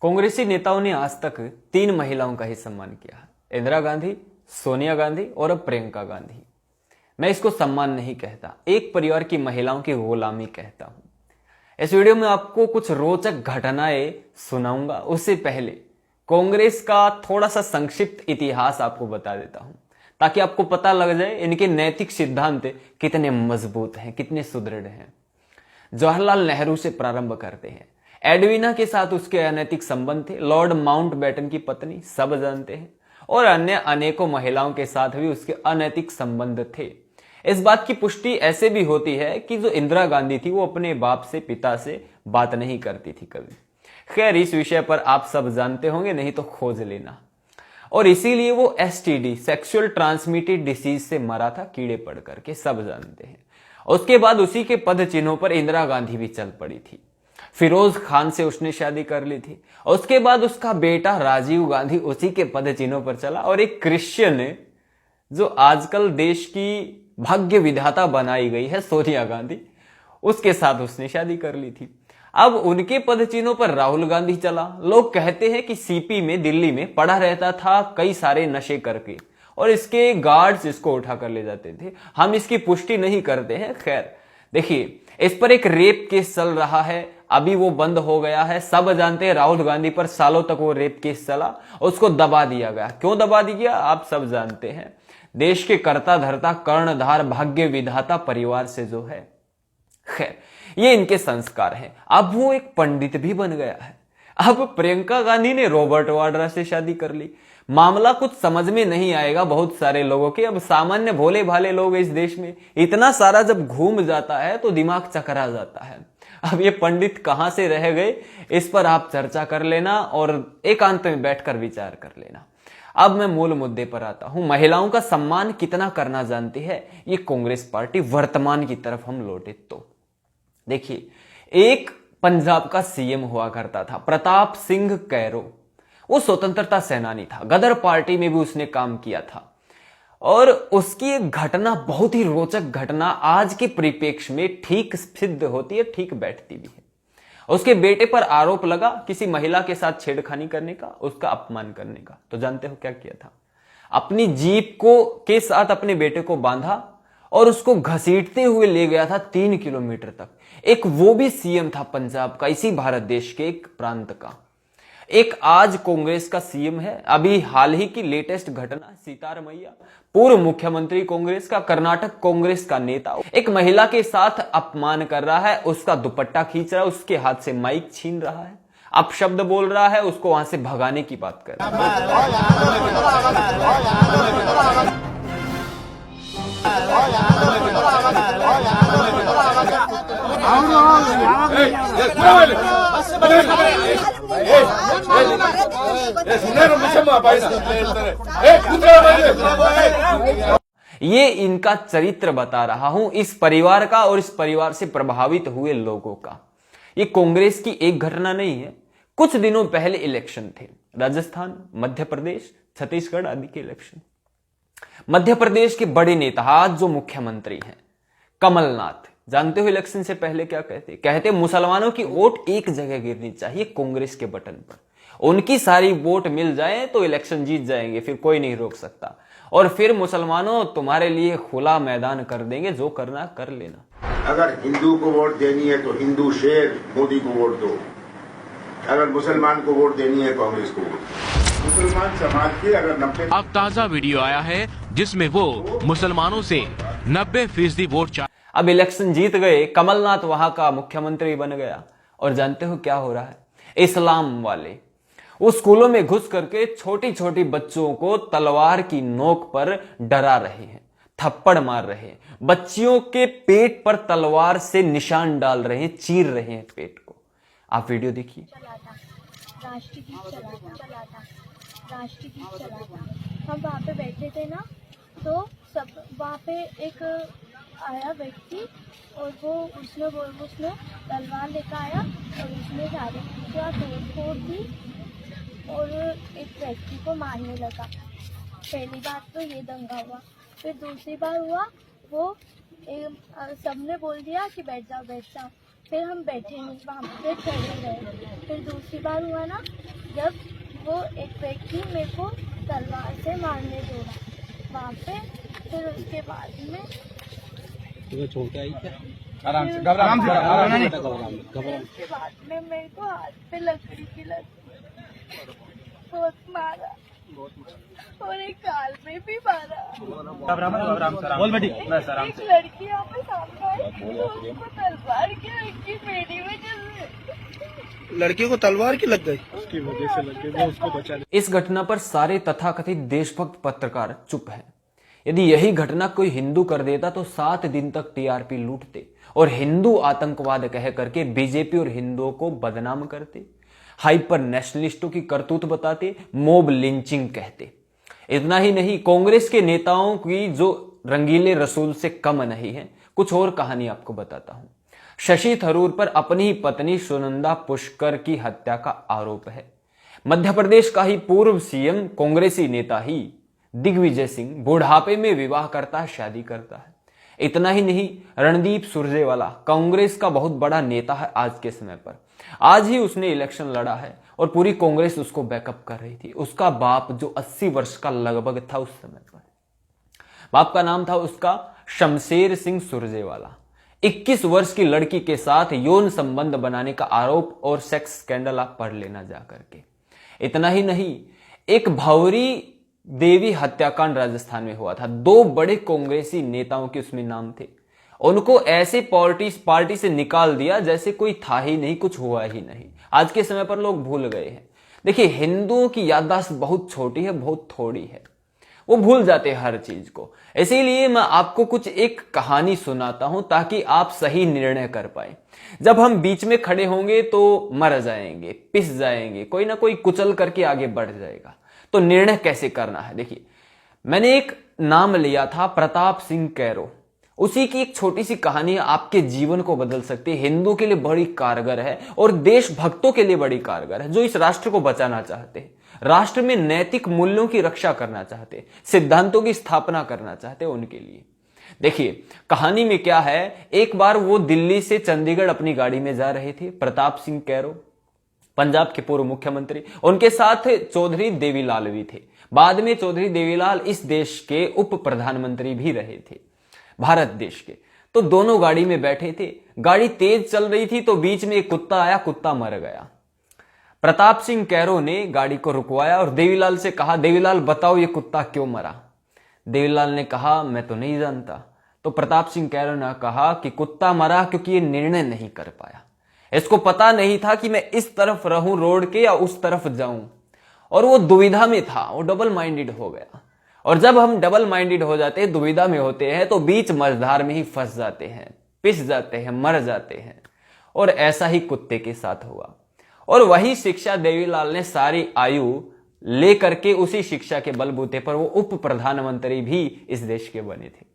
कांग्रेसी नेताओं ने आज तक 3 महिलाओं का ही सम्मान किया है, इंदिरा गांधी, सोनिया गांधी और अब प्रियंका गांधी। मैं इसको सम्मान नहीं कहता, एक परिवार की महिलाओं की गुलामी कहता हूं। इस वीडियो में आपको कुछ रोचक घटनाएं सुनाऊंगा। उससे पहले कांग्रेस का थोड़ा सा संक्षिप्त इतिहास आपको बता देता हूं, ताकि आपको पता लग जाए इनके नैतिक सिद्धांत कितने मजबूत हैं, कितने सुदृढ़ हैं। जवाहरलाल नेहरू से प्रारंभ करते हैं। एडवीना के साथ उसके अनैतिक संबंध थे। लॉर्ड माउंटबेटन की पत्नी सब जानते हैं, और अन्य अनेकों महिलाओं के साथ भी उसके अनैतिक संबंध थे। इस बात की पुष्टि ऐसे भी होती है कि जो इंदिरा गांधी थी वो अपने बाप से, पिता से बात नहीं करती थी कभी। खैर, इस विषय पर आप सब जानते होंगे, नहीं तो खोज लेना। और इसीलिए वो एसटीडी, सेक्सुअल ट्रांसमिटेड डिसीज से मरा था, कीड़े पड़ करके, सब जानते हैं। उसके बाद उसी के पद चिन्हों पर इंदिरा गांधी भी चल पड़ी थी। फिरोज खान से उसने शादी कर ली थी। उसके बाद उसका बेटा राजीव गांधी उसी के पद चिन्हों पर चला, और एक क्रिश्चियन है जो आजकल देश की भाग्य विधाता बनाई गई है, सोनिया गांधी, उसके साथ उसने शादी कर ली थी। अब उनके पद चिन्हों पर राहुल गांधी चला। लोग कहते हैं कि सीपी में, दिल्ली में पड़ा रहता था कई सारे नशे करके, और इसके गार्ड्स इसको उठा कर ले जाते थे। हम इसकी पुष्टि नहीं करते हैं। खैर, देखिए, इस पर एक रेप केस चल रहा है, अभी वो बंद हो गया है। सब जानते हैं राहुल गांधी पर सालों तक वो रेप केस चला, उसको दबा दिया गया। क्यों दबा दिया आप सब जानते हैं। देश के कर्ता धर्ता, कर्णधार, भाग्य विधाता परिवार से जो है। खैर, ये इनके संस्कार हैं। अब वो एक पंडित भी बन गया है। अब प्रियंका गांधी ने रॉबर्ट वाड्रा से शादी कर ली। मामला कुछ समझ में नहीं आएगा बहुत सारे लोगों के। अब सामान्य भोले भाले लोग इस देश में इतना सारा जब घूम जाता है तो दिमाग चकरा जाता है। अब ये पंडित कहां से रह गए, इस पर आप चर्चा कर लेना और एकांत में बैठकर विचार कर लेना। अब मैं मूल मुद्दे पर आता हूं। महिलाओं का सम्मान कितना करना जानती है ये कांग्रेस पार्टी। वर्तमान की तरफ हम लौटे तो देखिए, एक पंजाब का सीएम हुआ करता था, प्रताप सिंह कैरो। वो स्वतंत्रता सेनानी था, गदर पार्टी में भी उसने काम किया था। और उसकी एक घटना, बहुत ही रोचक घटना, आज के परिप्रेक्ष्य में ठीक सिद्ध होती है, ठीक बैठती भी है। उसके बेटे पर आरोप लगा किसी महिला के साथ छेड़खानी करने का, उसका अपमान करने का। तो जानते हो क्या किया था? अपनी जीप को के साथ अपने बेटे को बांधा और उसको घसीटते हुए ले गया था 3 किलोमीटर तक। एक वो भी सीएम था पंजाब का, इसी भारत देश के एक प्रांत का। एक आज कांग्रेस का सीएम है। अभी हाल ही की लेटेस्ट घटना, सीतारमैया, पूर्व मुख्यमंत्री कांग्रेस का, कर्नाटक कांग्रेस का नेता, एक महिला के साथ अपमान कर रहा है, उसका दुपट्टा खींच रहा है, उसके हाथ से माइक छीन रहा है, अपशब्द बोल रहा है, उसको वहां से भगाने की बात कर रहा ये इनका चरित्र बता रहा हूं, इस परिवार का और इस परिवार से प्रभावित हुए लोगों का। ये कांग्रेस की एक घटना नहीं है। कुछ दिनों पहले इलेक्शन थे, राजस्थान, मध्य प्रदेश, छत्तीसगढ़ आदि के इलेक्शन। मध्य प्रदेश के बड़े नेता, आज जो मुख्यमंत्री हैं, कमलनाथ, जानते हो इलेक्शन से पहले क्या कहते मुसलमानों की वोट एक जगह गिरनी चाहिए, कांग्रेस के बटन पर। उनकी सारी वोट मिल जाए तो इलेक्शन जीत जाएंगे, फिर कोई नहीं रोक सकता। और फिर मुसलमानों, तुम्हारे लिए खुला मैदान कर देंगे, जो करना कर लेना। अगर हिंदू को वोट देनी है तो हिंदू शेर मोदी को वोट दो, अगर मुसलमान को वोट देनी है कांग्रेस को वोट दो। मुसलमान समाज के अगर 90। अब ताजा वीडियो आया है जिसमें वो मुसलमानों से 90% वोट चाह। अब इलेक्शन जीत गए, कमलनाथ वहां का मुख्यमंत्री बन गया, और जानते हो क्या हो रहा है? इस्लाम वाले वो स्कूलों में घुस करके छोटी छोटी बच्चों को तलवार की नोक पर डरा रहे हैं, थप्पड़ मार रहे हैं, बच्चियों के पेट पर तलवार से निशान डाल रहे हैं, चीर रहे हैं पेट को। आप वीडियो देखिए। राष्ट्रगीत चलाता। हम वहाँ पे बैठे थे ना, तो सब वहाँ पे एक आया व्यक्ति, और उसने तलवार लेकर आया और उसने सारे पूरा तोड़ दी और एक व्यक्ति को मारने लगा। पहली बार तो ये दंगा हुआ। फिर दूसरी बार हुआ, वो सबने बोल दिया कि बैठ जाओ। फिर हम बैठे नहीं, वहाँ पे खड़े रहे। फिर दूसरी बार हुआ ना, जब वो एक व्यक्ति मेरे को तलवार से मारने दौड़ा वहाँ पे। फिर उसके बाद में उसके बाद में मेरे को हाथ पे लकड़ी की लगी, बहुत मारा और एक गाल में भी मारा। एक लड़की यहाँ पे सामने आई तो उसको तलवार की लगी मेरी वजह से। लड़की को तलवार की लग गई, उसकी वजह से लग गई, वो उसको बचा ले। इस घटना पर सारे तथाकथित देशभक्त पत्रकार चुप हैं। यदि यही घटना कोई हिंदू कर देता तो 7 दिन तक टीआरपी लूटते और हिंदू आतंकवाद कह करके बीजेपी और हिंदुओं को बदनाम करते, हाइपर नेशनलिस्टों की करतूत बताते, मोब लिंचिंग कहते। इतना ही नहीं, कांग्रेस के नेताओं की जो रंगीले रसूल से कम नहीं है। कुछ और कहानी आपको बताता हूं। शशि थरूर पर अपनी ही पत्नी सुनंदा पुष्कर की हत्या का आरोप है। मध्य प्रदेश का ही पूर्व सीएम कांग्रेसी नेता ही दिग्विजय सिंह बुढ़ापे में विवाह करता है, शादी करता है। इतना ही नहीं, रणदीप सुरजेवाला कांग्रेस का बहुत बड़ा नेता है आज के समय पर। आज ही उसने इलेक्शन लड़ा है और पूरी कांग्रेस उसको बैकअप कर रही थी। उसका बाप जो 80 वर्ष का लगभग था उस समय पर, बाप का नाम था उसका शमशेर सिंह सुरजेवाला। 21 वर्ष की लड़की के साथ यौन संबंध बनाने का आरोप और सेक्स स्कैंडल आप पढ़ लेना जा करके। इतना ही नहीं, एक भावरी देवी हत्याकांड राजस्थान में हुआ था। 2 बड़े कांग्रेसी नेताओं के उसमें नाम थे। उनको ऐसे पार्टी से निकाल दिया जैसे कोई था ही नहीं, कुछ हुआ ही नहीं। आज के समय पर लोग भूल गए हैं। देखिए, हिंदुओं की याददाश्त बहुत छोटी है, बहुत थोड़ी है, वो भूल जाते हैं हर चीज को। इसीलिए मैं आपको कुछ एक कहानी सुनाता हूं ताकि आप सही निर्णय कर पाए। जब हम बीच में खड़े होंगे तो मर जाएंगे, पिस जाएंगे, कोई ना कोई कुचल करके आगे बढ़ जाएगा। तो निर्णय कैसे करना है, देखिए, मैंने एक नाम लिया था प्रताप सिंह कैरो। उसी की एक छोटी सी कहानी आपके जीवन को बदल सकती है। हिंदू के लिए बड़ी कारगर है और देशभक्तों के लिए बड़ी कारगर है, जो इस राष्ट्र को बचाना चाहते हैं, राष्ट्र में नैतिक मूल्यों की रक्षा करना चाहते हैं, सिद्धांतों की स्थापना करना चाहते हैं, उनके लिए। देखिए, कहानी में क्या है, एक बार वो दिल्ली से चंडीगढ़ अपनी गाड़ी में जा रहे थे। प्रताप सिंह कैरो पंजाब के पूर्व मुख्यमंत्री, उनके साथ चौधरी देवीलाल भी थे। बाद में चौधरी देवीलाल इस देश के उप प्रधानमंत्री भी रहे थे, भारत देश के। तो दोनों गाड़ी में बैठे थे। गाड़ी तेज चल रही थी तो बीच में एक कुत्ता आया, कुत्ता मर गया। प्रताप सिंह कैरो ने गाड़ी को रुकवाया और देवीलाल से कहा, देवीलाल बताओ ये कुत्ता क्यों मरा। देवीलाल ने कहा, मैं तो नहीं जानता। तो प्रताप सिंह कैरो ने कहा कि कुत्ता मरा क्योंकि ये निर्णय नहीं कर पाया। इसको पता नहीं था कि मैं इस तरफ रहूं रोड के या उस तरफ जाऊं, और वो दुविधा में था, वो डबल माइंडेड हो गया। और जब हम डबल माइंडेड हो जाते हैं, दुविधा में होते हैं, तो बीच मझधार में ही फंस जाते हैं, पिस जाते हैं, मर जाते हैं। और ऐसा ही कुत्ते के साथ हुआ। और वही शिक्षा देवीलाल ने सारी आयु लेकर के उसी शिक्षा के बलबूते पर वो उप प्रधानमंत्री भी इस देश के बने थे।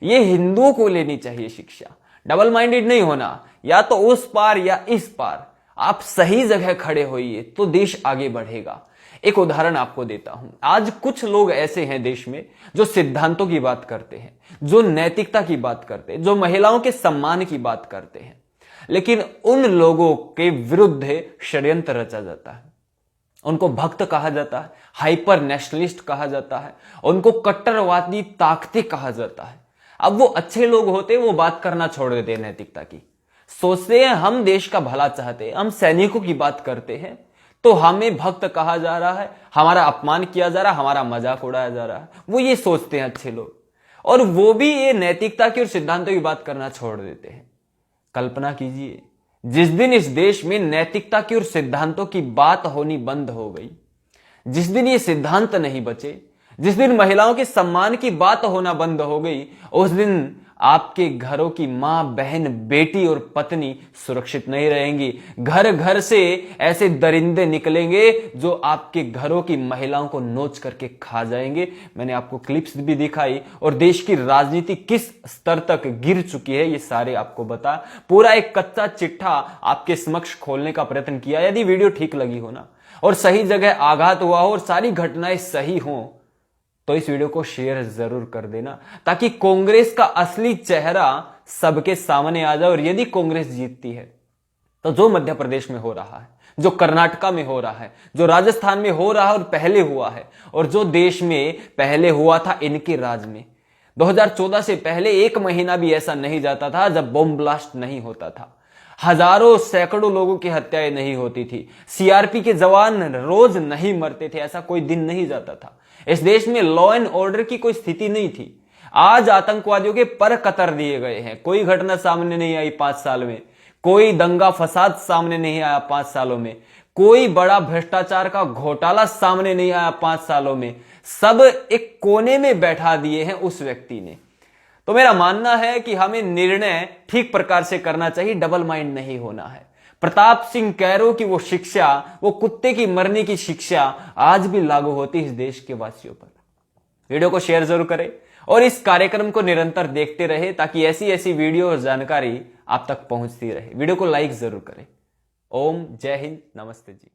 ये हिंदुओं को लेनी चाहिए शिक्षा। डबल माइंडेड नहीं होना, या तो उस पार या इस पार। आप सही जगह खड़े होइए तो देश आगे बढ़ेगा। एक उदाहरण आपको देता हूं। आज कुछ लोग ऐसे हैं देश में जो सिद्धांतों की बात करते हैं, जो नैतिकता की बात करते हैं, जो महिलाओं के सम्मान की बात करते हैं, लेकिन उन लोगों के विरुद्ध षड्यंत्र रचा जाता है। उनको भक्त कहा जाता है, हाइपर नेशनलिस्ट कहा जाता है, उनको कट्टरवादी ताकतें कहा जाता है। अब वो अच्छे लोग होते, वो बात करना छोड़ देते हैं नैतिकता की। सोचते हैं हम देश का भला चाहते हैं, हम सैनिकों की बात करते हैं, तो हमें भक्त कहा जा रहा है, हमारा अपमान किया जा रहा है, हमारा मजाक उड़ाया जा रहा है। वो ये सोचते हैं अच्छे लोग, और वो भी ये नैतिकता की और सिद्धांतों की बात करना छोड़ देते हैं। कल्पना कीजिए, जिस दिन इस देश में नैतिकता की और सिद्धांतों की बात होनी बंद हो गई, जिस दिन ये सिद्धांत नहीं बचे, जिस दिन महिलाओं के सम्मान की बात होना बंद हो गई, उस दिन आपके घरों की मां, बहन, बेटी और पत्नी सुरक्षित नहीं रहेंगी। घर घर से ऐसे दरिंदे निकलेंगे जो आपके घरों की महिलाओं को नोच करके खा जाएंगे। मैंने आपको क्लिप्स भी दिखाई, और देश की राजनीति किस स्तर तक गिर चुकी है ये सारे आपको बता, पूरा एक कच्चा चिट्ठा आपके समक्ष खोलने का प्रयत्न किया। यदि वीडियो ठीक लगी हो ना, और सही जगह आघात हुआ हो, और सारी घटनाएं सही हो, तो इस वीडियो को शेयर जरूर कर देना, ताकि कांग्रेस का असली चेहरा सबके सामने आ जाए। और यदि कांग्रेस जीतती है तो जो मध्य प्रदेश में हो रहा है, जो कर्नाटका में हो रहा है, जो राजस्थान में हो रहा है और पहले हुआ है, और जो देश में पहले हुआ था इनके राज में। 2014 से पहले एक महीना भी ऐसा नहीं जाता था जब बॉम्ब ब्लास्ट नहीं होता था, हजारों सैकड़ों लोगों की हत्याएं नहीं होती थी, सीआरपी के जवान रोज नहीं मरते थे, ऐसा कोई दिन नहीं जाता था। इस देश में लॉ एंड ऑर्डर की कोई स्थिति नहीं थी। आज आतंकवादियों के पर कतर दिए गए हैं। कोई घटना सामने नहीं आई 5 साल में, कोई दंगा फसाद सामने नहीं आया 5 सालों में, कोई बड़ा भ्रष्टाचार का घोटाला सामने नहीं आया 5 सालों में। सब एक कोने में बैठा दिए हैं उस व्यक्ति ने। तो मेरा मानना है कि हमें निर्णय ठीक प्रकार से करना चाहिए, डबल माइंड नहीं होना है। प्रताप सिंह कैरो की वो शिक्षा, वो कुत्ते की मरने की शिक्षा आज भी लागू होती है इस देश के वासियों पर। वीडियो को शेयर जरूर करें और इस कार्यक्रम को निरंतर देखते रहे ताकि ऐसी ऐसी वीडियो और जानकारी आप तक पहुंचती रहे। वीडियो को लाइक जरूर करें। ओम जय हिंद, नमस्ते जी।